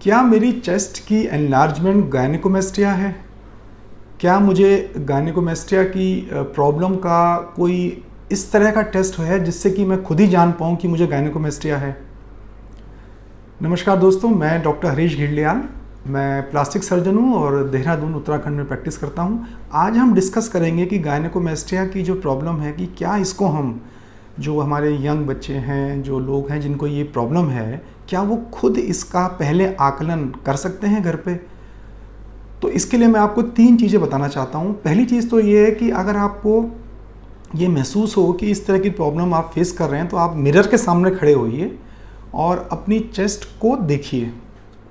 क्या मेरी चेस्ट की एनलार्जमेंट गायनेकोमेस्टिया है? क्या मुझे गायनेकोमेस्टिया की प्रॉब्लम का कोई इस तरह का टेस्ट है जिससे कि मैं खुद ही जान पाऊँ कि मुझे गायनेकोमेस्टिया है? नमस्कार दोस्तों, मैं डॉक्टर हरीश घिल्डियाल। मैं प्लास्टिक सर्जन हूँ और देहरादून उत्तराखंड में प्रैक्टिस करता हूँ। आज हम डिस्कस करेंगे कि गायनेकोमेस्टिया की जो प्रॉब्लम है कि क्या इसको हम, जो हमारे यंग बच्चे हैं, जो लोग हैं जिनको ये प्रॉब्लम है, क्या वो खुद इसका पहले आकलन कर सकते हैं घर पे? तो इसके लिए मैं आपको 3 चीज़ें बताना चाहता हूँ। पहली चीज़ तो ये है कि अगर आपको ये महसूस हो कि इस तरह की प्रॉब्लम आप फेस कर रहे हैं तो आप मिरर के सामने खड़े होइए और अपनी चेस्ट को देखिए।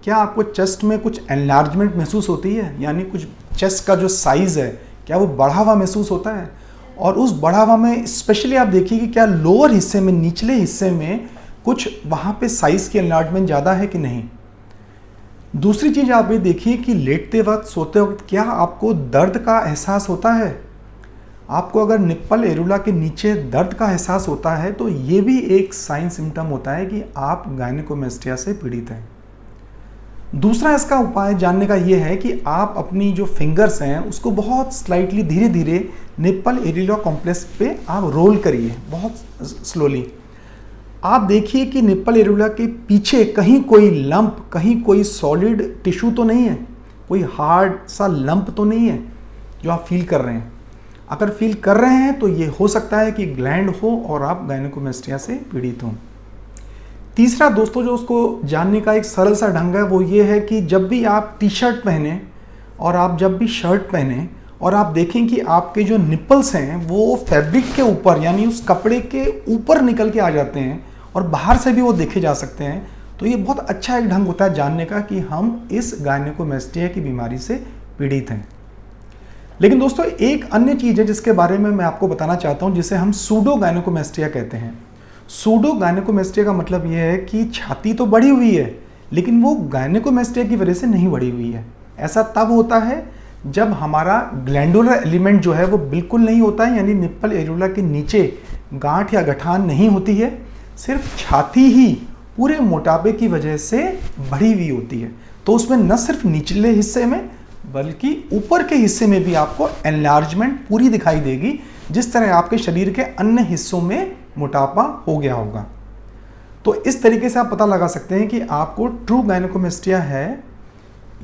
क्या आपको चेस्ट में कुछ एनलार्जमेंट महसूस होती है? यानी कुछ चेस्ट का जो साइज़ है, क्या वो बढ़ा हुआ महसूस होता है? और उस बढ़ा हुआ में स्पेशली आप देखिए कि क्या लोअर हिस्से में, निचले हिस्से में कुछ वहाँ पे साइज़ की एनलार्जमेंट ज़्यादा है कि नहीं। दूसरी चीज़ आप ये देखिए कि लेटते वक्त, सोते वक्त क्या आपको दर्द का एहसास होता है? आपको अगर निप्पल एरुला के नीचे दर्द का एहसास होता है तो ये भी एक साइन सिम्टम होता है कि आप गायनेकोमेस्टिया से पीड़ित हैं। दूसरा इसका उपाय जानने का ये है कि आप अपनी जो फिंगर्स हैं उसको बहुत स्लाइटली, धीरे धीरे निप्पल एरुला कॉम्प्लेक्स पे आप रोल करिए, बहुत स्लोली। आप देखिए कि निप्पल एरुला के पीछे कहीं कोई लंप, कहीं कोई सॉलिड टिश्यू तो नहीं है, कोई हार्ड सा लंप तो नहीं है जो आप फील कर रहे हैं। अगर फील कर रहे हैं तो ये हो सकता है कि ग्लैंड हो और आप गायनेकोमेस्टिया से पीड़ित हों। तीसरा दोस्तों, जो उसको जानने का एक सरल सा ढंग है वो ये है कि जब भी आप टी शर्ट पहने और आप जब भी शर्ट पहने और आप देखें कि आपके जो निप्पल्स हैं वो फैब्रिक के ऊपर, यानी उस कपड़े के ऊपर निकल के आ जाते हैं और बाहर से भी वो देखे जा सकते हैं, तो ये बहुत अच्छा एक ढंग होता है जानने का कि हम इस गायनेकोमेस्टिया की बीमारी से पीड़ित हैं। लेकिन दोस्तों, एक अन्य चीज़ है जिसके बारे में मैं आपको बताना चाहता हूँ, जिसे हम सूडो गायनेकोमेस्टिया कहते हैं। सूडो गायनेकोमेस्टिया का मतलब यह है कि छाती तो बढ़ी हुई है लेकिन वो गायनेकोमेस्टिया की वजह से नहीं बढ़ी हुई है। ऐसा तब होता है जब हमारा ग्लैंडुलर एलिमेंट जो है वो बिल्कुल नहीं होता है, यानी निप्पल एरुला के नीचे गांठ या गठान नहीं होती है, सिर्फ छाती ही पूरे मोटापे की वजह से बढ़ी हुई होती है। तो उसमें न सिर्फ निचले हिस्से में बल्कि ऊपर के हिस्से में भी आपको एनलार्जमेंट पूरी दिखाई देगी, जिस तरह आपके शरीर के अन्य हिस्सों में मोटापा हो गया होगा। तो इस तरीके से आप पता लगा सकते हैं कि आपको ट्रू गायनेकोमेस्टिया है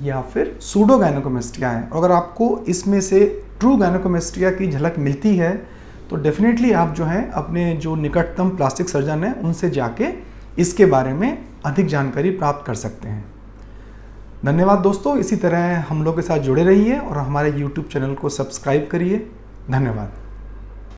या फिर सूडो गायनेकोमेस्टिया है। अगर आपको इसमें से ट्रू गायनेकोमेस्टिया की झलक मिलती है तो डेफिनेटली आप जो है अपने जो निकटतम प्लास्टिक सर्जन हैं उनसे जाके इसके बारे में अधिक जानकारी प्राप्त कर सकते हैं। धन्यवाद दोस्तों, इसी तरह हम लोग के साथ जुड़े रहिए और हमारे YouTube चैनल को सब्सक्राइब करिए। धन्यवाद।